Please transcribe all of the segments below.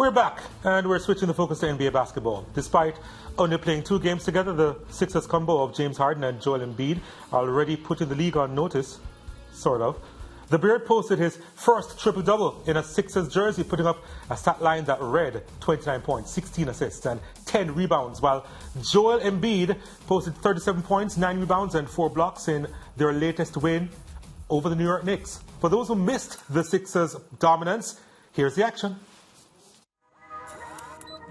We're back, and we're switching the focus to NBA basketball. Despite only playing 2 games together, the Sixers combo of James Harden and Joel Embiid are already putting the league on notice, sort of. The Beard posted his first triple-double in a Sixers jersey, putting up a stat line that read 29 points, 16 assists, and 10 rebounds, while Joel Embiid posted 37 points, 9 rebounds, and 4 blocks in their latest win over the New York Knicks. For those who missed the Sixers' dominance, here's the action.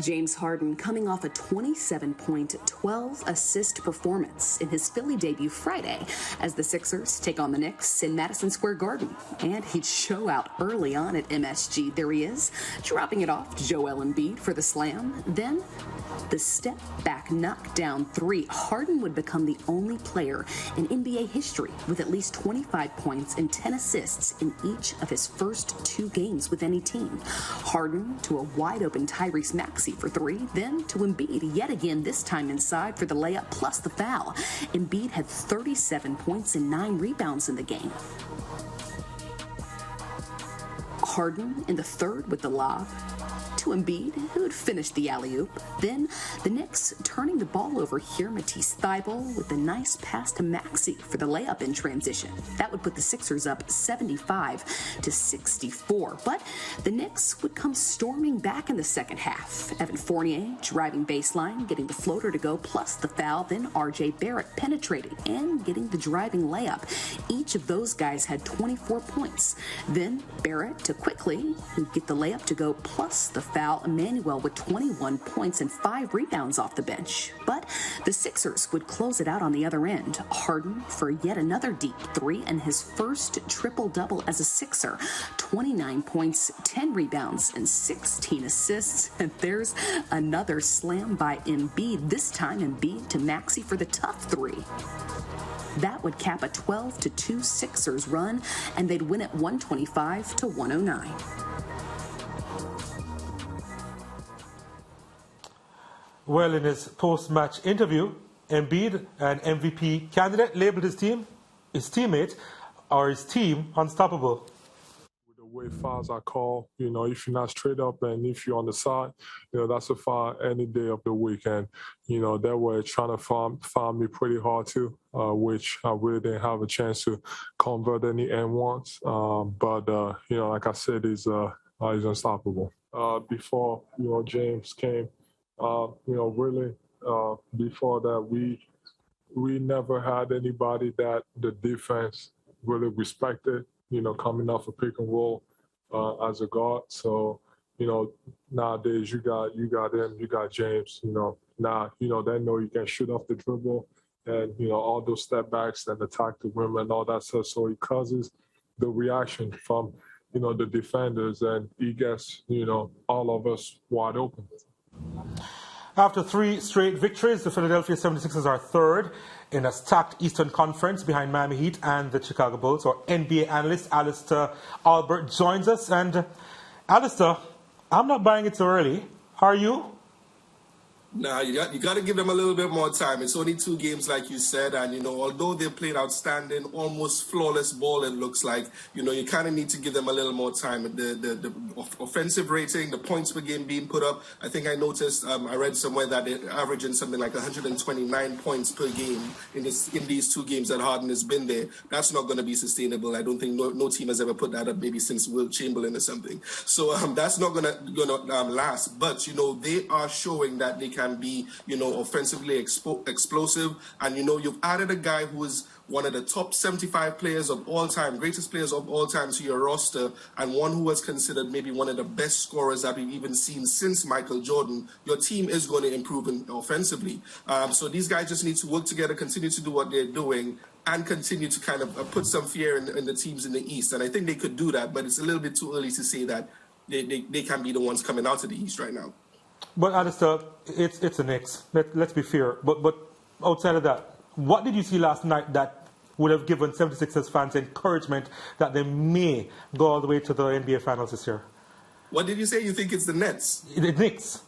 James Harden coming off a 27-point, 12-assist performance in his Philly debut Friday as the Sixers take on the Knicks in Madison Square Garden. And he'd show out early on at MSG. There he is, dropping it off to Joel Embiid for the slam. Then the step-back knockdown 3. Harden would become the only player in NBA history with at least 25 points and 10 assists in each of his first 2 games with any team. Harden to a wide-open Tyrese Maxey for 3, then to Embiid yet again, this time inside for the layup plus the foul. Embiid had 37 points and 9 rebounds in the game. Harden in the third with the lob to Embiid, who had finished the alley-oop. Then the Knicks turning the ball over here. Matisse Thybulle with a nice pass to Maxey for the layup in transition. That would put the Sixers up 75-64. But the Knicks would come storming back in the second half. Evan Fournier driving baseline, getting the floater to go plus the foul. Then R.J. Barrett penetrating and getting the driving layup. Each of those guys had 24 points. Then Barrett to Quickly, who'd get the layup to go plus the foul. Emmanuel with 21 points and 5 rebounds off the bench. But the Sixers would close it out on the other end. Harden for yet another deep 3 and his first triple-double as a Sixer. 29 points, 10 rebounds, and 16 assists. And there's another slam by Embiid. This time Embiid to Maxey for the tough 3. That would cap a 12-2 Sixers run, and they'd win it 125-109. Well, in his post-match interview, Embiid, an MVP candidate, labeled his teammate, or his team, unstoppable. With the way fouls are called, if you're not straight up and if you're on the side, that's a foul any day of the week. And, they were trying to foul me pretty hard too, which I really didn't have a chance to convert any N1s. But like I said, he's unstoppable. Before, James came, really, before that, we never had anybody that the defense really respected, coming off a pick and roll as a guard. So, nowadays you got him, you got James, now, they know you can shoot off the dribble and, all those step backs and attack the rim and all that stuff. So it causes the reaction from, the defenders, and he gets, all of us wide open. After 3 straight victories, the Philadelphia 76ers are third in a stacked Eastern Conference behind Miami Heat and the Chicago Bulls. Our NBA analyst, Alistair Albert, joins us. And Alistair, I'm not buying it so early. How are you? Nah, you got to give them a little bit more time. It's only 2 games, like you said, and although they played outstanding, almost flawless ball, it looks like you kind of need to give them a little more time. The offensive rating, the points per game being put up, I think I noticed. I read somewhere that they're averaging something like 129 points per game in these 2 games that Harden has been there. That's not going to be sustainable. I don't think no team has ever put that up, maybe since Wilt Chamberlain or something. So that's not gonna last. But they are showing that they can be, offensively explosive. And, you've added a guy who is one of the top 75 players of all time, greatest players of all time to your roster, and one who was considered maybe one of the best scorers that we've even seen since Michael Jordan. Your team is going to improve offensively. So these guys just need to work together, continue to do what they're doing, and continue to kind of put some fear in the teams in the East. And I think they could do that, but it's a little bit too early to say that they can be the ones coming out of the East right now. But Alistair, it's a Knicks. Let's be fair. But outside of that, what did you see last night that would have given 76ers fans encouragement that they may go all the way to the NBA Finals this year? What did you say? You think it's the Nets? The Knicks.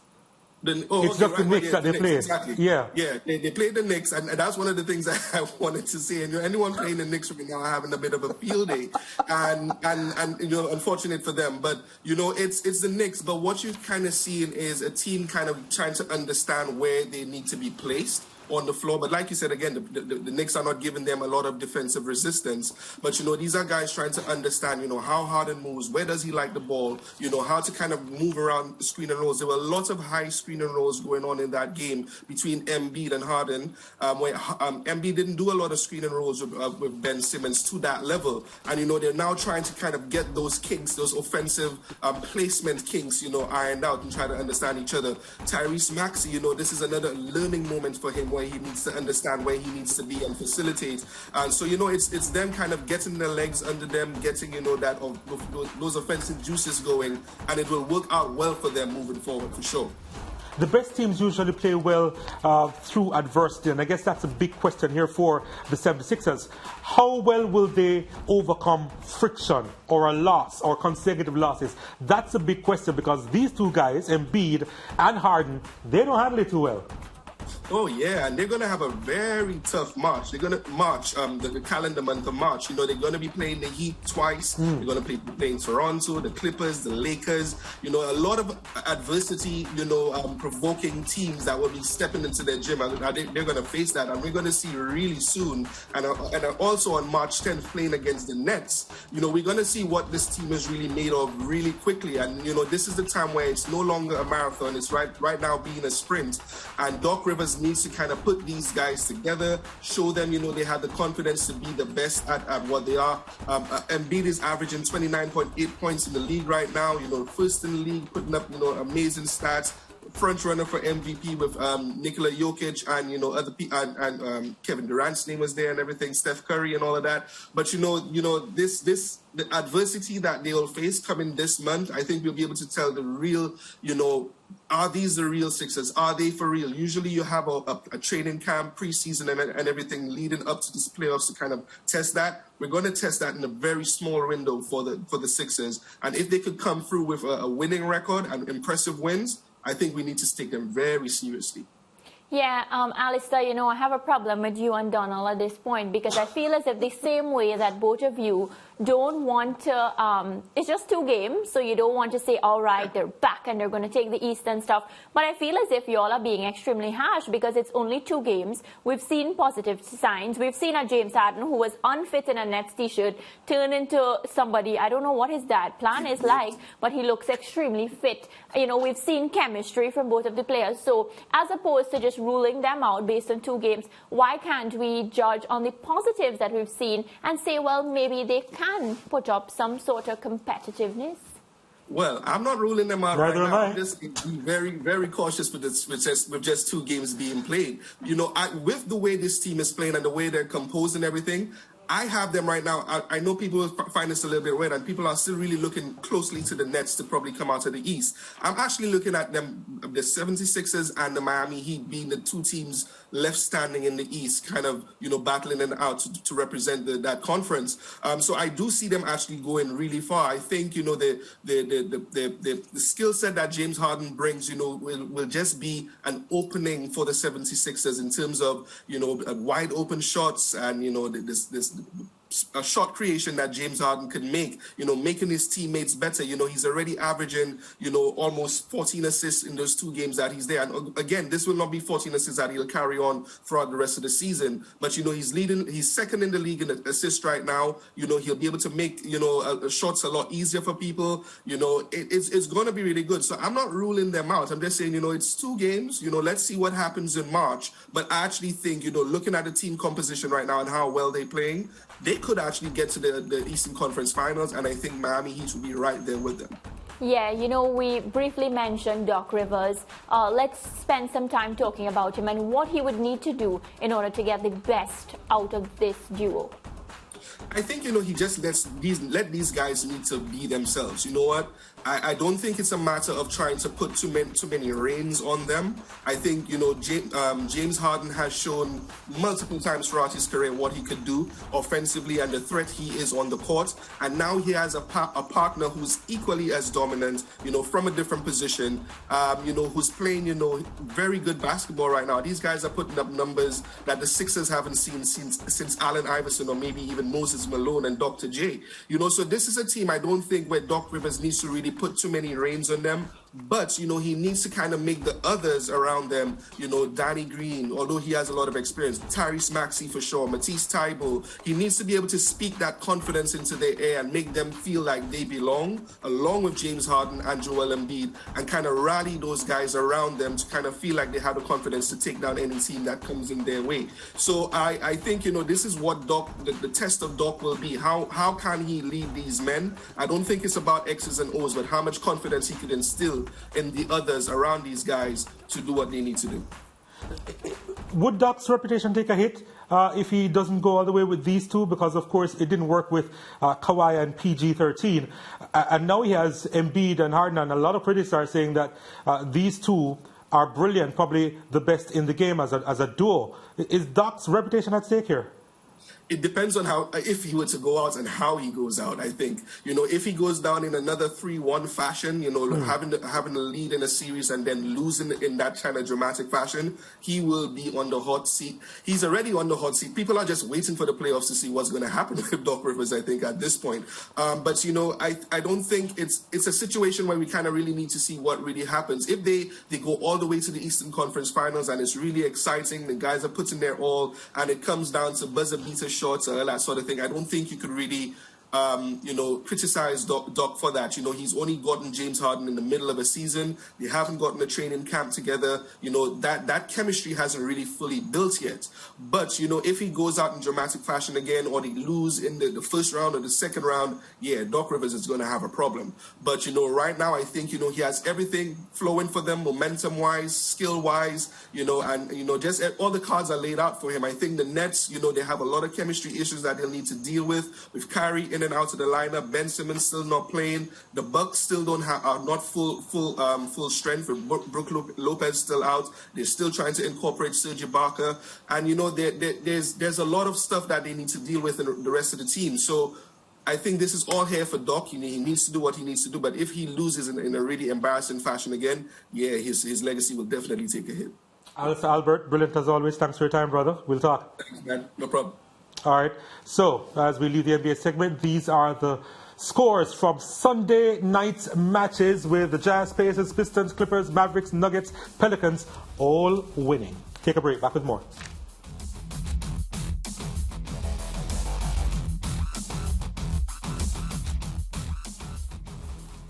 It's just the Knicks that they played. Exactly. Yeah. Yeah, they played the Knicks, and that's one of the things that I wanted to say. And anyone playing the Knicks right now are having a bit of a field day, and unfortunate for them. But it's the Knicks. But what you're kind of seeing is a team kind of trying to understand where they need to be placed on the floor. But like you said, again, the Knicks are not giving them a lot of defensive resistance. But, these are guys trying to understand, how Harden moves, where does he like the ball, how to kind of move around screen and rolls. There were a lot of high screen and rolls going on in that game between Embiid and Harden, where Embiid didn't do a lot of screen and rolls with Ben Simmons to that level. And, they're now trying to kind of get those kinks, those offensive placement kinks, ironed out and try to understand each other. Tyrese Maxey, this is another learning moment for him, where he needs to understand where he needs to be and facilitate. And so, it's them kind of getting their legs under them, getting, those offensive juices going, and it will work out well for them moving forward, for sure. The best teams usually play well through adversity, and I guess that's a big question here for the 76ers. How well will they overcome friction or a loss or consecutive losses? That's a big question, because these two guys, Embiid and Harden, they don't handle it too well. Oh, yeah, and they're going to have a very tough March. They're going to March, the calendar month of March. They're going to be playing the Heat twice. They're going to be playing Toronto, the Clippers, the Lakers. A lot of adversity, provoking teams that will be stepping into their gym. And they're going to face that. And we're going to see really soon. And also on March 10th, playing against the Nets. We're going to see what this team is really made of really quickly. And, this is the time where it's no longer a marathon. It's right now being a sprint. And Doc Rivers needs to kind of put these guys together, show them, they have the confidence to be the best at what they are. Embiid is averaging 29.8 points in the league right now, first in the league, putting up, amazing stats. Front runner for MVP with Nikola Jokic and other people, and Kevin Durant's name was there and everything, Steph Curry and all of that. But the adversity that they will face coming this month, I think we'll be able to tell the real, are these the real Sixers? Are they for real? Usually you have a training camp, preseason and everything leading up to this playoffs to kind of test that. We're going to test that in a very small window for the Sixers. And if they could come through with a winning record and impressive wins, I think we need to take them very seriously. Yeah, Alistair, I have a problem with you and Donald at this point, because I feel as if the same way that both of you don't want to, it's just 2 games, so you don't want to say, all right, they're back and they're going to take the East and stuff. But I feel as if you all are being extremely harsh, because it's only 2 games. We've seen positive signs. We've seen a James Harden, who was unfit in a Nets t-shirt, turn into somebody, I don't know what his diet plan is like, but he looks extremely fit. We've seen chemistry from both of the players. So as opposed to just ruling them out based on 2 games, why can't we judge on the positives that we've seen and say, well, maybe they can put up some sort of competitiveness? Well, I'm not ruling them out right now. I'm just being very, very cautious with just 2 games being played. With the way this team is playing and the way they're composed and everything, I have them right now. I know people find this a little bit weird, and people are still really looking closely to the Nets to probably come out of the East. I'm actually looking at them, the 76ers and the Miami Heat, being the 2 teams left standing in the East, kind of, battling it out to represent that conference. So I do see them actually going really far. I think, the skill set that James Harden brings, will just be an opening for the 76ers in terms of, wide open shots and, this a shot creation that James Harden can make, making his teammates better. He's already averaging, almost 14 assists in those 2 games that he's there. And again, this will not be 14 assists that he'll carry on throughout the rest of the season. But, he's second in the league in assists right now. He'll be able to make, shots a lot easier for people. It's going to be really good. So I'm not ruling them out. I'm just saying, it's 2 games. Let's see what happens in March. But I actually think, looking at the team composition right now and how well they're playing, they could actually get to the Eastern Conference Finals, and I think Miami Heat will be right there with them. Yeah, we briefly mentioned Doc Rivers. Let's spend some time talking about him and what he would need to do in order to get the best out of this duo. I think, he just let these guys need to be themselves. You know what? I don't think it's a matter of trying to put too many reins on them. I think, James Harden has shown multiple times throughout his career what he could do offensively and the threat he is on the court. And now he has a partner who's equally as dominant, from a different position, who's playing, very good basketball right now. These guys are putting up numbers that the Sixers haven't seen since Allen Iverson or maybe even Moses Malone and Dr. J. So this is a team I don't think where Doc Rivers needs to really put too many reins on them. But, he needs to kind of make the others around them, Danny Green, although he has a lot of experience, Tyrese Maxey for sure, Matisse Thybulle, he needs to be able to speak that confidence into their air and make them feel like they belong, along with James Harden and Joel Embiid, and kind of rally those guys around them to kind of feel like they have the confidence to take down any team that comes in their way. So I think, this is what the test of Doc will be. How can he lead these men? I don't think it's about X's and O's, but how much confidence he could instill in the others around these guys to do what they need to do. Would Doc's reputation take a hit if he doesn't go all the way with these two? Because, of course, it didn't work with Kawhi and PG-13. And now he has Embiid and Harden, and a lot of critics are saying that these two are brilliant, probably the best in the game as a duo. Is Doc's reputation at stake here? It depends on if he were to go out and how he goes out. I think, if he goes down in another 3-1 fashion, having a lead in a series and then losing in that kind of dramatic fashion, he will be on the hot seat. He's already on the hot seat. People are just waiting for the playoffs to see what's going to happen with Doc Rivers, I think, at this point. But, I don't think it's a situation where we kind of really need to see what really happens. If they go all the way to the Eastern Conference Finals and it's really exciting, the guys are putting their all, and it comes down to buzzer beater shots and all that sort of thing, I don't think you could really criticize Doc for that. He's only gotten James Harden in the middle of a season. They haven't gotten a training camp together. That chemistry hasn't really fully built yet. But, if he goes out in dramatic fashion again, or they lose in the first round or the second round, yeah, Doc Rivers is going to have a problem. But, right now, I think, he has everything flowing for them, momentum-wise, skill-wise, and, just all the cards are laid out for him. I think the Nets, they have a lot of chemistry issues that they'll need to deal with Kyrie in and out of the lineup. Ben Simmons still not playing. The Bucks still are not full strength. With Brook Lopez still out. They're still trying to incorporate Serge Ibaka, and there's a lot of stuff that they need to deal with in the rest of the team. So I think this is all here for Doc. He needs to do what he needs to do. But if he loses in a really embarrassing fashion again, yeah, his legacy will definitely take a hit. Alistair Albert, brilliant as always. Thanks for your time, brother. We'll talk. Thanks, man. No problem. All right, so as we leave the NBA segment, these are the scores from Sunday night's matches with the Jazz, Pacers, Pistons, Clippers, Mavericks, Nuggets, Pelicans all winning. Take a break. Back with more.